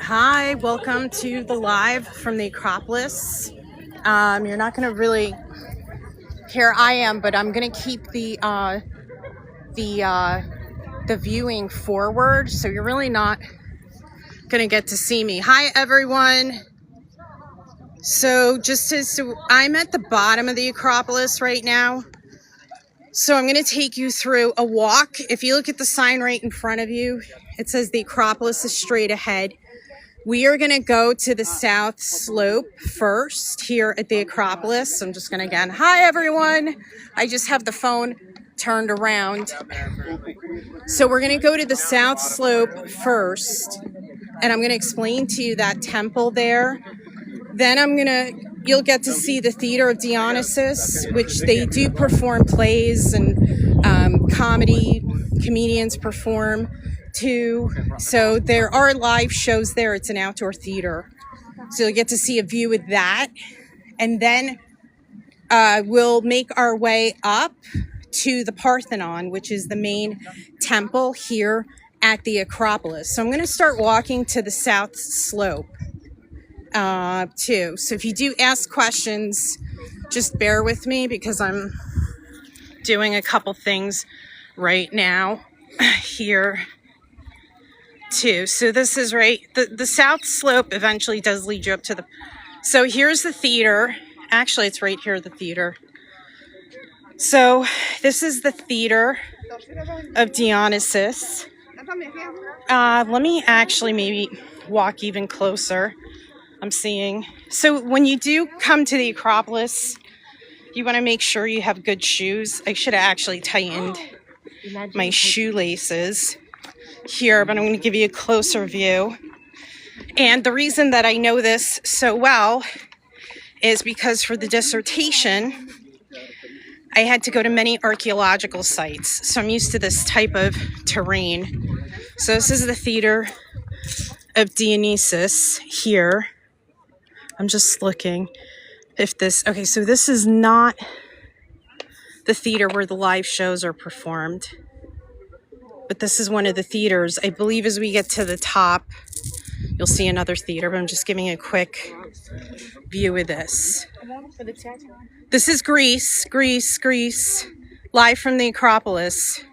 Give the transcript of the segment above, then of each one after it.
Hi, welcome to the live from the Acropolis. You're not going to really hear I am, but I'm going to keep the viewing forward, so you're really not going to get to see me. Hi, everyone. So I'm at the bottom of the Acropolis right now. So I'm going to take you through a walk. If you look at the sign right in front of you, it says the Acropolis is straight ahead. We are going to go to the south slope first here at the Acropolis. I'm just going to again, hi everyone. I just have the phone turned around. So we're going to go to the south slope first, and I'm going to explain to you that temple there. Then you'll get to see the Theater of Dionysus, which they do perform plays and comedians perform too. So there are live shows there. It's an outdoor theater. So you'll get to see a view of that. And then we'll make our way up to the Parthenon, which is the main temple here at the Acropolis. So I'm going to start walking to the south slope too. So if you do ask questions, just bear with me because I'm doing a couple things right now here too. So this is right, the south slope eventually does lead you up to so here's the theater. Actually, it's right here, the theater. So this is the Theater of Dionysus. Let me actually maybe walk even closer. I'm seeing. So when you do come to the Acropolis, you want to make sure you have good shoes. I should have actually tightened my shoelaces here, but I'm going to give you a closer view. And the reason that I know this so well is because for the dissertation, I had to go to many archaeological sites. So I'm used to this type of terrain. So this is the Theater of Dionysus here. I'm just looking if okay, so this is not the theater where the live shows are performed, but this is one of the theaters. I believe as we get to the top, you'll see another theater, but I'm just giving a quick view of this. This is Greece, live from the Acropolis.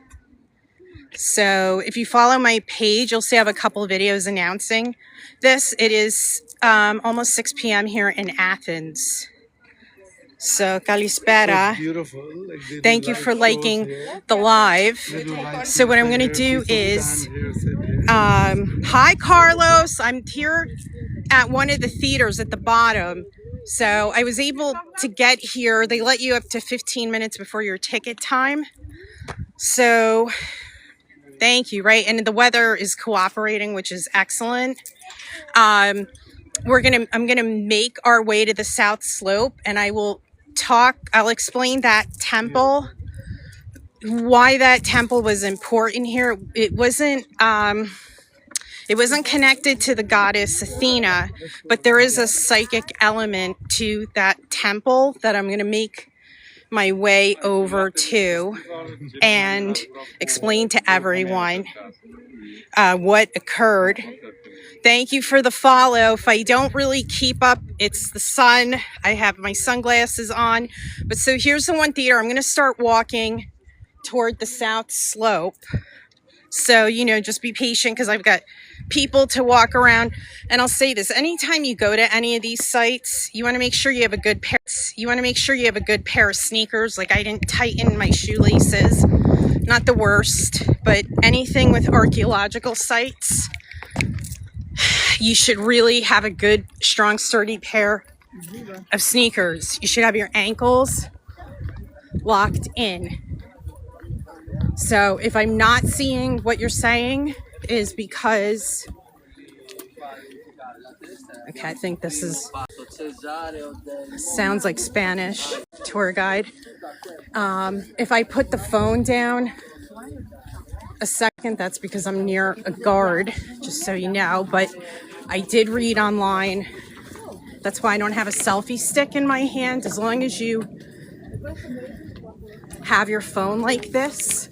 So if you follow my page, you'll see I have a couple of videos announcing this. It is almost 6 p.m. here in Athens. So, Kalispera. Thank you for liking the live. So what I'm going to do is, hi, Carlos. I'm here at one of the theaters at the bottom. So I was able to get here. They let you up to 15 minutes before your ticket time. So thank you, right? And the weather is cooperating, which is excellent. I'm gonna make our way to the south slope, and I'll explain that temple, why that temple was important here. It wasn't connected to the goddess Athena, but there is a psychic element to that temple that I'm gonna make my way over to and explain to everyone what occurred. Thank you for the follow. If I don't really keep up, it's the sun. I have my sunglasses on. But so here's the one theater. I'm going to start walking toward the south slope. So, just be patient because I've got people to walk around. And I'll say this, anytime you go to any of these sites, you want to make sure you have a good pair of sneakers. Like I didn't tighten my shoelaces. Not the worst, but anything with archaeological sites, you should really have a good, strong, sturdy pair of sneakers. You should have your ankles locked in. So if I'm not seeing what you're saying is because, okay, I think this sounds like Spanish tour guide. If I put the phone down, a second. That's because I'm near a guard, just so you know. But I did read online. That's why I don't have a selfie stick in my hand. As long as you have your phone like this,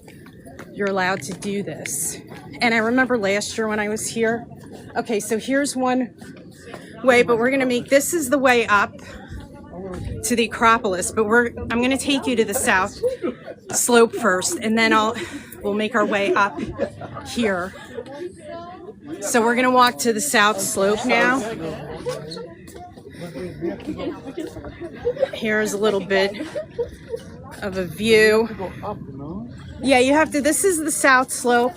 you're allowed to do this. And I remember last year when I was here. Okay, so here's one way, but we're gonna make, this is the way up to the Acropolis, but I'm gonna take you to the south slope first, and then we'll make our way up here. So we're gonna walk to the south slope now. Here's a little bit of a view. Yeah, you have to, this is the south slope.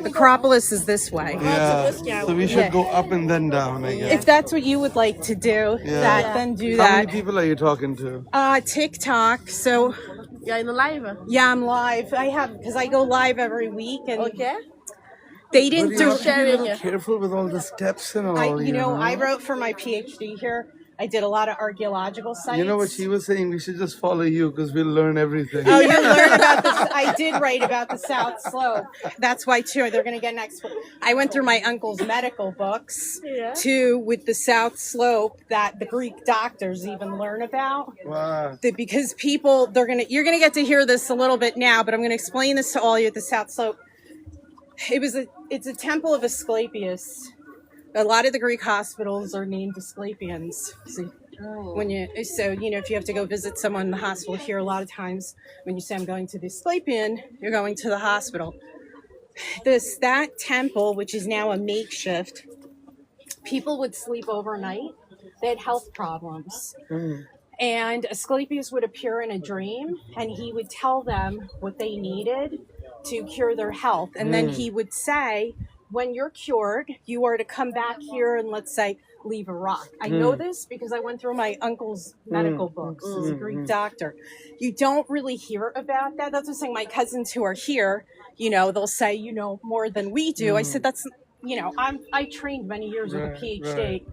Acropolis is this way. Yeah, so we should go up and then down, I guess. If that's what you would like to do, then do that. How many people are you talking to? TikTok, so... You're in the live? Yeah, I'm live. Because I go live every week. And okay. They didn't do... Be a little careful with all the steps and all, I wrote for my PhD here. I did a lot of archaeological sites. You know what she was saying? We should just follow you because we'll learn everything. Oh, you learned about this. I did write about the South Slope. That's why, too, they're going to get next. I went through my uncle's medical books, too, with the South Slope that the Greek doctors even learn about. Wow. Because people, you're going to get to hear this a little bit now, but I'm going to explain this to all you at the South Slope. It's a temple of Asclepius. A lot of the Greek hospitals are named Asclepians. So if you have to go visit someone in the hospital here, a lot of times when you say I'm going to the Asclepian, you're going to the hospital. That temple, which is now a makeshift, people would sleep overnight. They had health problems. And Asclepius would appear in a dream, and he would tell them what they needed to cure their health. And then he would say, when you're cured, you are to come back here and, let's say, leave a rock. I know this because I went through my uncle's medical books as a Greek doctor. You don't really hear about that. That's what I'm saying. My cousins who are here, they'll say, more than we do. I said, that's, I trained many years with a PhD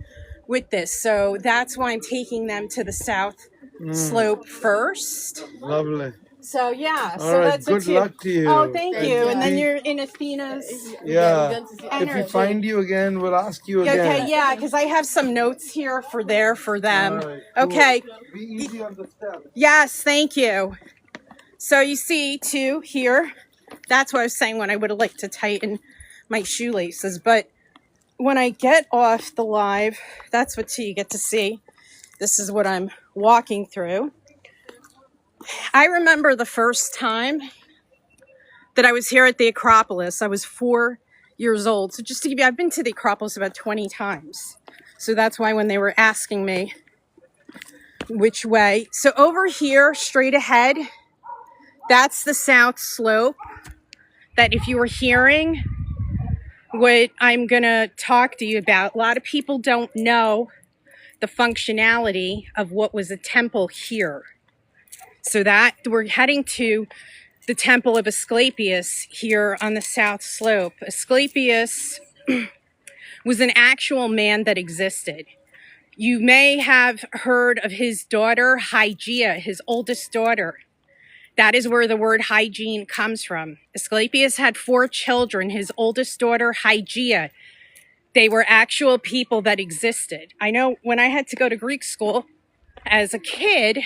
with this. So that's why I'm taking them to the south slope first. Lovely. So yeah, all right, that's good luck to you. Oh, thank you. And then you're in Athena's. Yeah. If we find you again, we'll ask you again. Okay, yeah, because I have some notes here for them. All right, cool. Okay. Be easy on the steps. Yes, thank you. So you see, too, here, that's what I was saying when I would have liked to tighten my shoelaces. But when I get off the live, that's what you get to see. This is what I'm walking through. I remember the first time that I was here at the Acropolis. I was 4 years old. So just to give you, I've been to the Acropolis about 20 times. So that's why when they were asking me which way. So over here, straight ahead, that's the south slope. That if you were hearing what I'm going to talk to you about, a lot of people don't know the functionality of what was a temple here. So that we're heading to the temple of Asclepius here on the south slope. Asclepius was an actual man that existed. You may have heard of his daughter, Hygeia, his oldest daughter. That is where the word hygiene comes from. Asclepius had 4 children. His oldest daughter, Hygeia, they were actual people that existed. I know when I had to go to Greek school as a kid,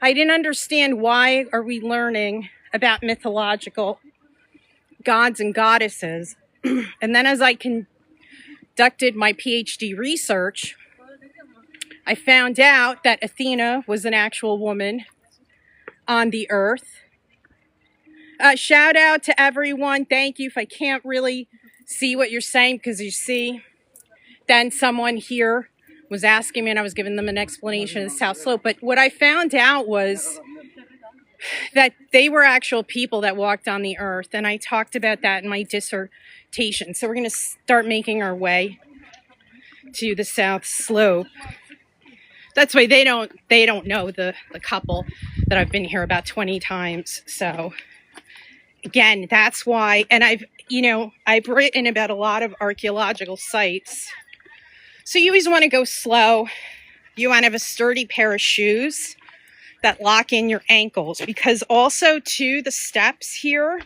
I didn't understand why are we learning about mythological gods and goddesses. And then as I conducted my PhD research, I found out that Athena was an actual woman on the earth. Shout out to everyone. Thank you. If I can't really see what you're saying, because you see, then someone here was asking me and I was giving them an explanation of the South Slope. But what I found out was that they were actual people that walked on the earth. And I talked about that in my dissertation. So we're going to start making our way to the South Slope. That's why they don't know the couple that I've been here about 20 times. So again, that's why. And I've written about a lot of archaeological sites. So you always want to go slow. You want to have a sturdy pair of shoes that lock in your ankles, because also too, the steps here,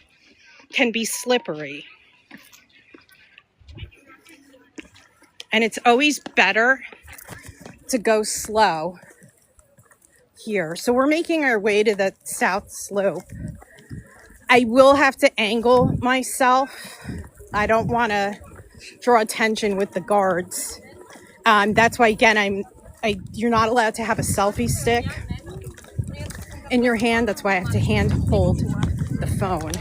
can be slippery. And it's always better to go slow here. So we're making our way to the south slope. I will have to angle myself. I don't want to draw attention with the guards. That's why, again, you're not allowed to have a selfie stick in your hand. That's why I have to hand hold the phone.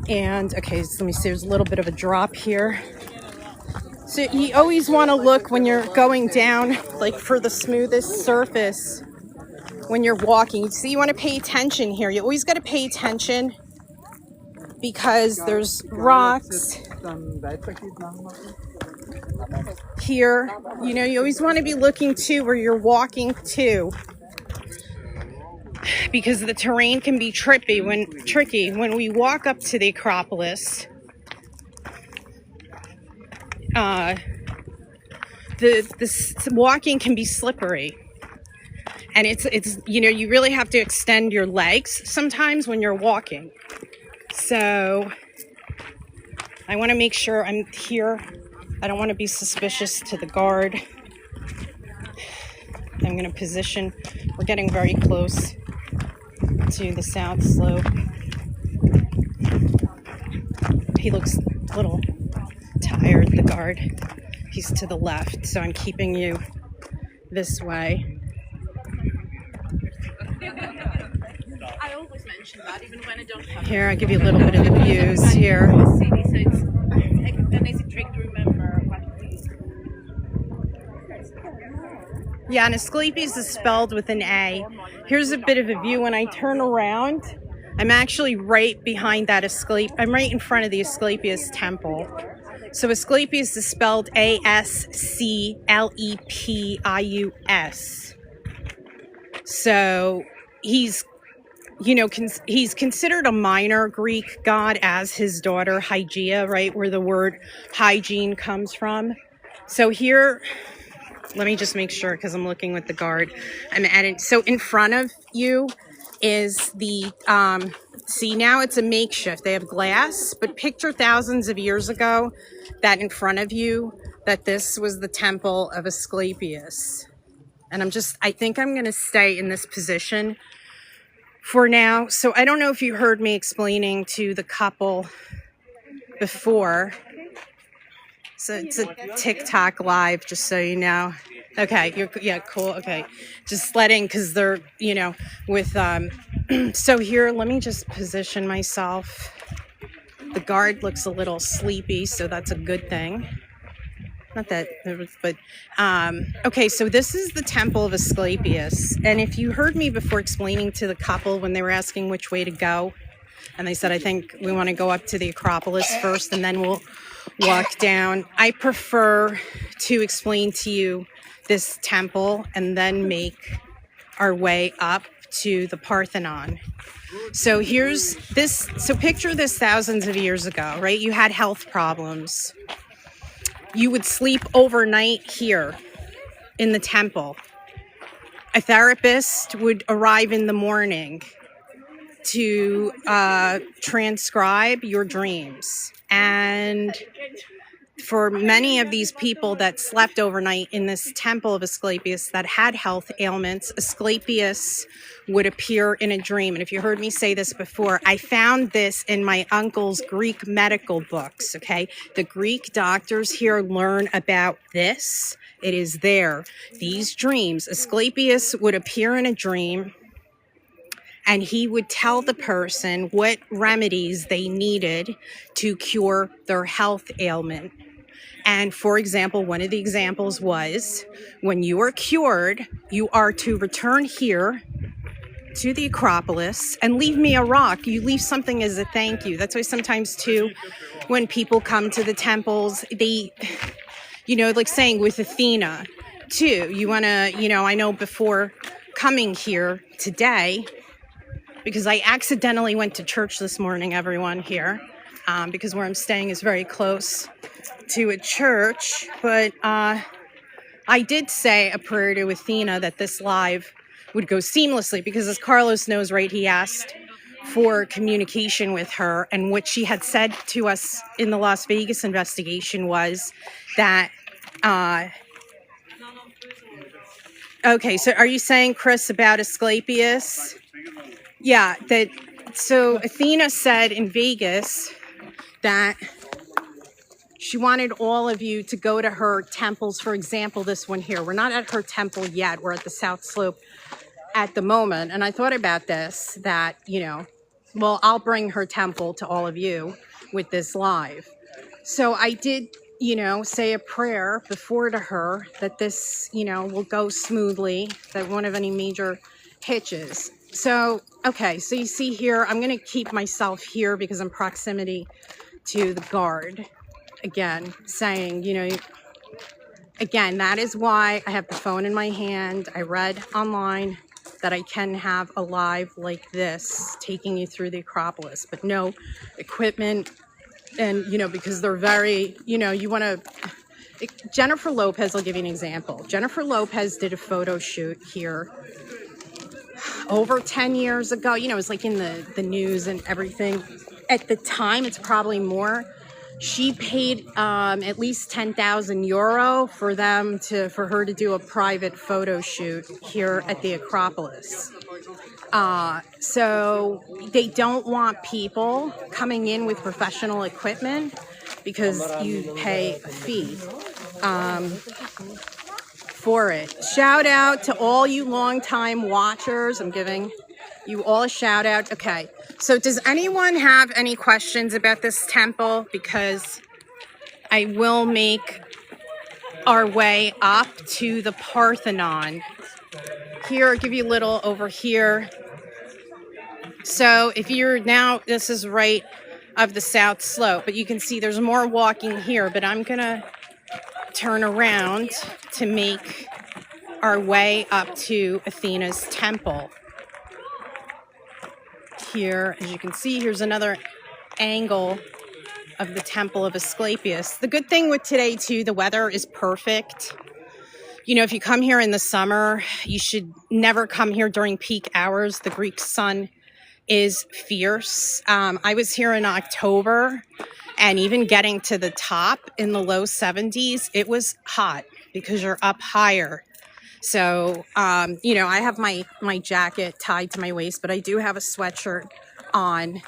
And okay, so let me see, there's a little bit of a drop here. So you always want to look when you're going down, like for the smoothest surface when you're walking. So you want to pay attention here. You always got to pay attention because there's rocks here. You know, you always want to be looking to where you're walking to, because the terrain can be tricky when we walk up to the Acropolis. The walking can be slippery, and it's you know, you really have to extend your legs sometimes when you're walking. So I want to make sure I'm here. I don't want to be suspicious to the guard. I'm going to position. We're getting very close to the south slope. He looks a little tired, the guard. He's to the left, so I'm keeping you this way. I always mention that, even when I don't have. Here, I'll give you a little bit of the views here. So it's an easy trick to remember what we. Yeah, and Asclepius is spelled with an A. Here's a bit of a view. When I turn around, I'm actually right behind that Asclepius. I'm right in front of the Asclepius temple. So Asclepius is spelled Asclepius. So he's, you know, he's considered a minor Greek god, as his daughter Hygeia, right, where the word hygiene comes from. So here, let me just make sure, because I'm looking with the guard. So in front of you is the, see, now it's a makeshift. They have glass, but picture thousands of years ago that in front of you, that this was the temple of Asclepius. And I think I'm going to stay in this position for now. So I don't know if you heard me explaining to the couple before. So it's a TikTok live, just so you know. Okay, yeah, cool. Okay, just letting, because they're, you know, with, so here, let me just position myself. The guard looks a little sleepy, so that's a good thing. Not that, but, okay, so this is the temple of Asclepius. And if you heard me before explaining to the couple when they were asking which way to go, and they said, I think we want to go up to the Acropolis first, and then we'll walk down. I prefer to explain to you this temple and then make our way up to the Parthenon. So here's this. So picture this thousands of years ago, right? You had health problems. You would sleep overnight here in the temple. A therapist would arrive in the morning to transcribe your dreams. And for many of these people that slept overnight in this temple of Asclepius that had health ailments, Asclepius would appear in a dream. And if you heard me say this before, I found this in my uncle's Greek medical books, okay? The Greek doctors here learn about this. It is there. These dreams, Asclepius would appear in a dream, and he would tell the person what remedies they needed to cure their health ailment. And for example, one of the examples was, when you are cured, you are to return here to the Acropolis and leave me a rock. You leave something as a thank you. That's why sometimes too, when people come to the temples, they, you know, like saying with Athena too, you want to, you know, I know before coming here today, because I accidentally went to church this morning, everyone here, because where I'm staying is very close to a church. But I did say a prayer to Athena that this live would go seamlessly, because as Carlos knows, right, he asked for communication with her. And what she had said to us in the Las Vegas investigation was that, okay, so are you saying, Chris, about Asclepius? Yeah, so Athena said in Vegas that she wanted all of you to go to her temples. For example, this one here. We're not at her temple yet. We're at the South Slope at the moment. And I thought about this, that, well, I'll bring her temple to all of you with this live. So I did, say a prayer before to her that this, will go smoothly, that won't have any major hitches. So, okay, so you see here, I'm going to keep myself here because I'm proximity to the guard. Again, saying, again, that is why I have the phone in my hand. I read online that I can have a live like this taking you through the Acropolis, but no equipment. And, because they're very, you want to, Jennifer Lopez, I'll give you an example. Jennifer Lopez did a photo shoot here over 10 years ago. It was like in the news and everything. At the time, it's probably more. She paid at least 10,000 euro for her to do a private photo shoot here at the Acropolis. So they don't want people coming in with professional equipment because you pay a fee for it. Shout out to all you longtime watchers. I'm giving you all a shout out. Okay. So does anyone have any questions about this temple? Because I will make our way up to the Parthenon. Here, I'll give you a little over here. So if you're now, this is right of the South Slope, but you can see there's more walking here, but I'm going to turn around to make our way up to Athena's temple. Here, as you can see, here's another angle of the temple of Asclepius. The good thing with today too, the weather is perfect. If you come here in the summer, you should never come here during peak hours. The Greek sun is fierce. I was here in October, and even getting to the top in the low 70s, it was hot because you're up higher. So, I have my jacket tied to my waist, but I do have a sweatshirt on,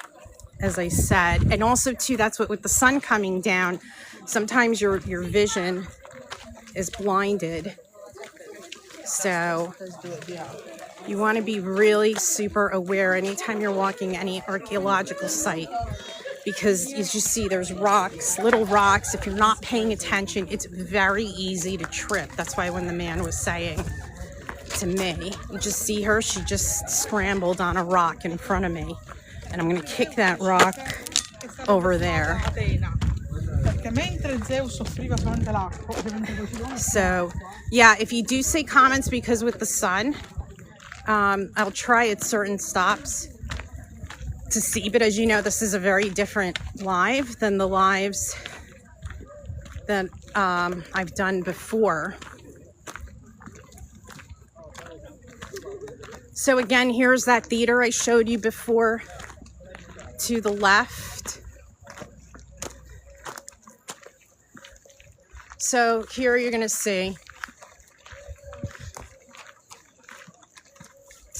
as I said. And also, too, that's what, with the sun coming down, sometimes your vision is blinded. So you want to be really super aware anytime you're walking any archaeological site, because as you see, there's rocks, little rocks. If you're not paying attention, it's very easy to trip. That's why when the man was saying to me, you just see her, she just scrambled on a rock in front of me. And I'm going to kick that rock over there. So, yeah, if you do say comments, because with the sun, I'll try at certain stops to see. But as you know, this is a very different live than the lives that I've done before. So again, here's that theater I showed you before to the left. So here you're going to see,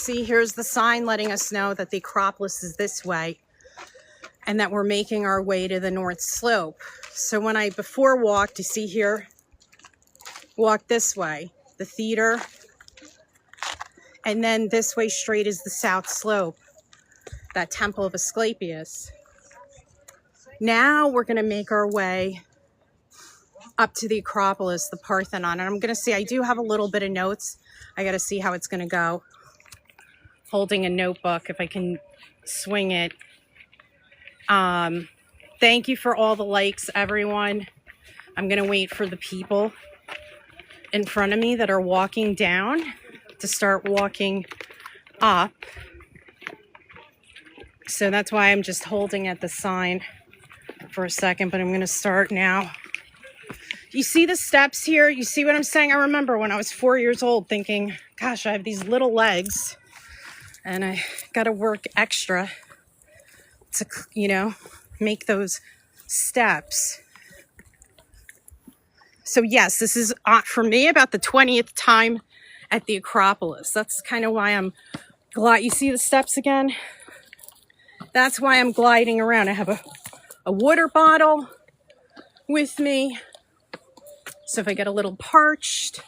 here's the sign letting us know that the Acropolis is this way and that we're making our way to the North Slope. So when I before walked, you see here, walk this way, the theater, and then this way straight is the South Slope, that temple of Asclepius. Now we're going to make our way up to the Acropolis, the Parthenon. And I'm going to see, I do have a little bit of notes. I got to see how it's going to go. Holding a notebook, if I can swing it. Thank you for all the likes, everyone. I'm going to wait for the people in front of me that are walking down to start walking up. So that's why I'm just holding at the sign for a second, but I'm going to start now. You see the steps here? You see what I'm saying? I remember when I was 4 years old thinking, gosh, I have these little legs and I got to work extra to, you know, make those steps. So yes, this is for me about the 20th time at the Acropolis. That's kind of why I'm glad. You see the steps again? That's why I'm gliding around. I have a water bottle with me. So if I get a little parched,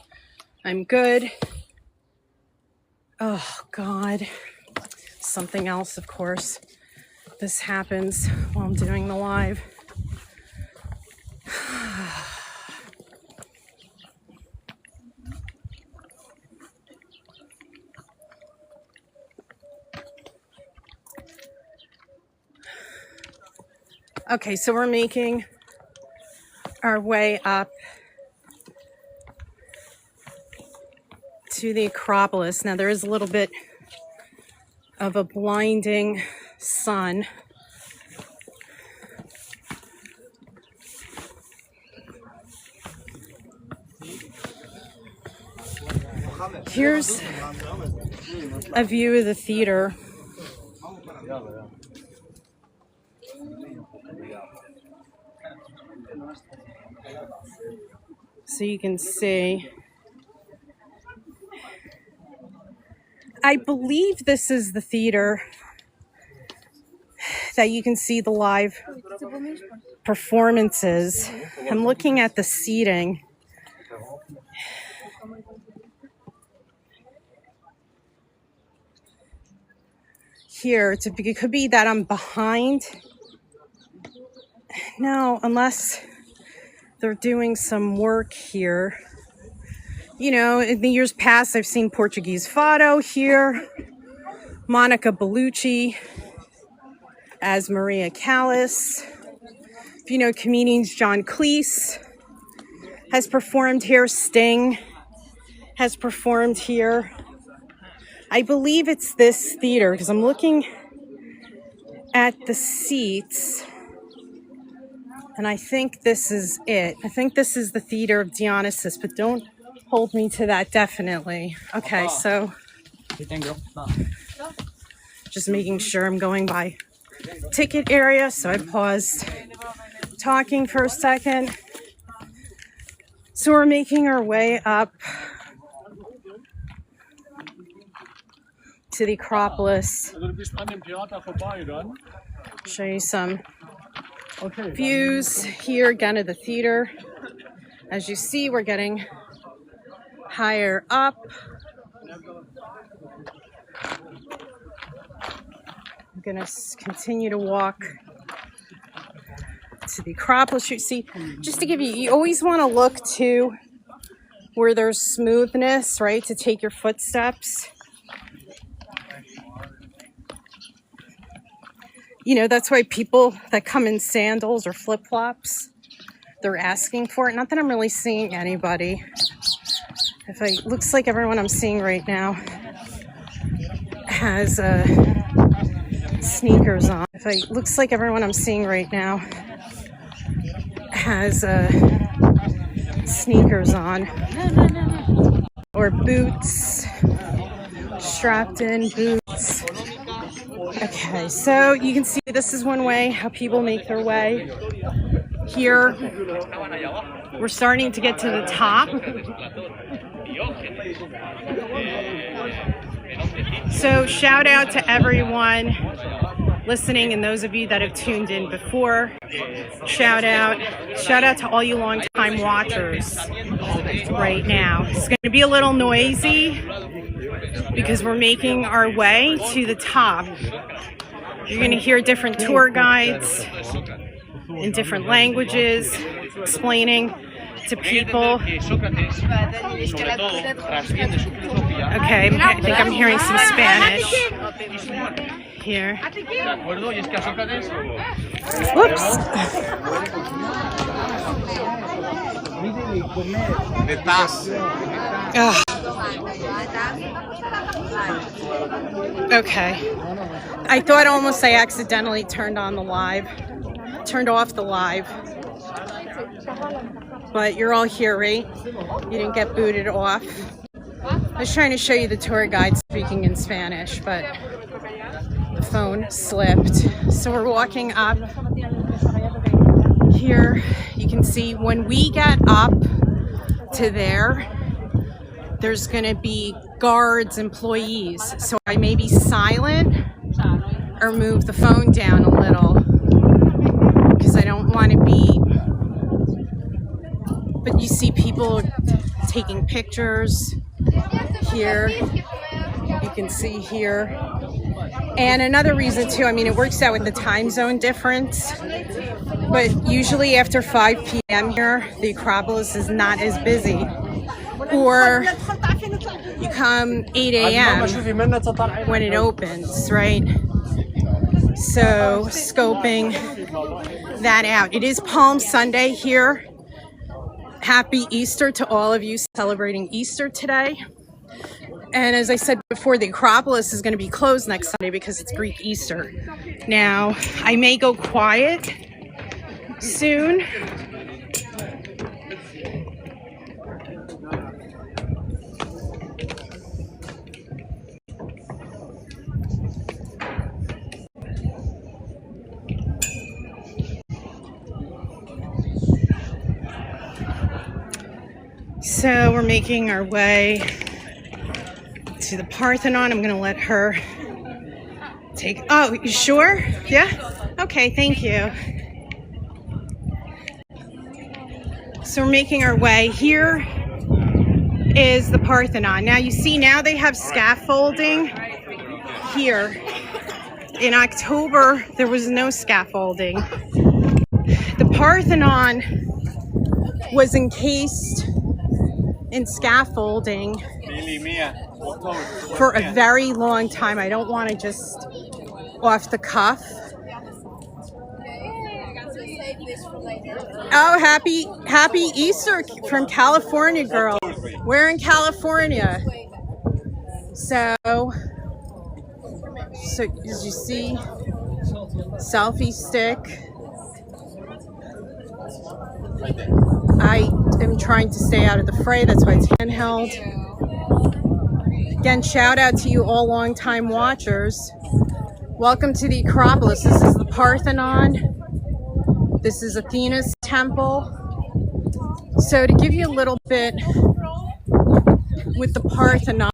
I'm good. Oh God. Something else, of course. This happens while I'm doing the live. Okay, so we're making our way up to the Acropolis. Now there is a little bit of a blinding sun. Here's a view of the theater. So you can see, I believe this is the theater that you can see the live performances. I'm looking at the seating. Here, it could be that I'm behind. No, unless they're doing some work here. You know, in the years past, I've seen Portuguese Fado here. Monica Bellucci as Maria Callas. If you know comedians, John Cleese has performed here. Sting has performed here. I believe it's this theater because I'm looking at the seats. And I think this is it. I think this is the Theater of Dionysus, but don't hold me to that definitely. Okay, so just making sure I'm going by ticket area. So I paused talking for a second. So we're making our way up to the Acropolis. Show you some views here again of the theater. As you see, we're getting higher up. I'm going to continue to walk to the Acropolis. You see, just to give you, you always want to look to where there's smoothness, right, to take your footsteps. You know, that's why people that come in sandals or flip-flops, they're asking for it. Not that I'm really seeing anybody. Looks like everyone I'm seeing right now has sneakers on. Looks like everyone I'm seeing right now has sneakers on. Or boots, strapped in boots. Okay, so you can see this is one way how people make their way. Here, we're starting to get to the top. So shout out to everyone listening and those of you that have tuned in before. Shout out to all you longtime watchers right now. It's going to be a little noisy because we're making our way to the top. You're going to hear different tour guides in different languages explaining to people. Okay, I think I'm hearing some Spanish here. Whoops. Okay. I thought almost I accidentally turned off the live. But you're all here, right? You didn't get booted off. I was trying to show you the tour guide speaking in Spanish, but the phone slipped. So we're walking up here. You can see when we get up to there's going to be guards, employees. So I may be silent or move the phone down a little because I don't want to be. But you see people taking pictures here. You can see here. And another reason too, I mean, it works out with the time zone difference, but usually after 5 p.m. here, the Acropolis is not as busy. Or you come 8 a.m. when it opens, right? So scoping that out. It is Palm Sunday here. Happy Easter to all of you celebrating Easter today. And as I said before, the Acropolis is going to be closed next Sunday because it's Greek Easter. Now, I may go quiet soon. So we're making our way to the Parthenon. I'm going to let her take. Oh, you sure? Yeah? Okay, thank you. So we're making our way. Here is the Parthenon. Now you see, now they have scaffolding here. In October, there was no scaffolding. The Parthenon was encased in scaffolding for a very long time. I don't want to just off the cuff. Oh, happy Easter from California, girl. We're in California. So as you see, selfie stick. I am trying to stay out of the fray. That's why it's handheld. Again, shout out to you all longtime watchers. Welcome to the Acropolis. This is the Parthenon. This is Athena's temple. So to give you a little bit with the Parthenon,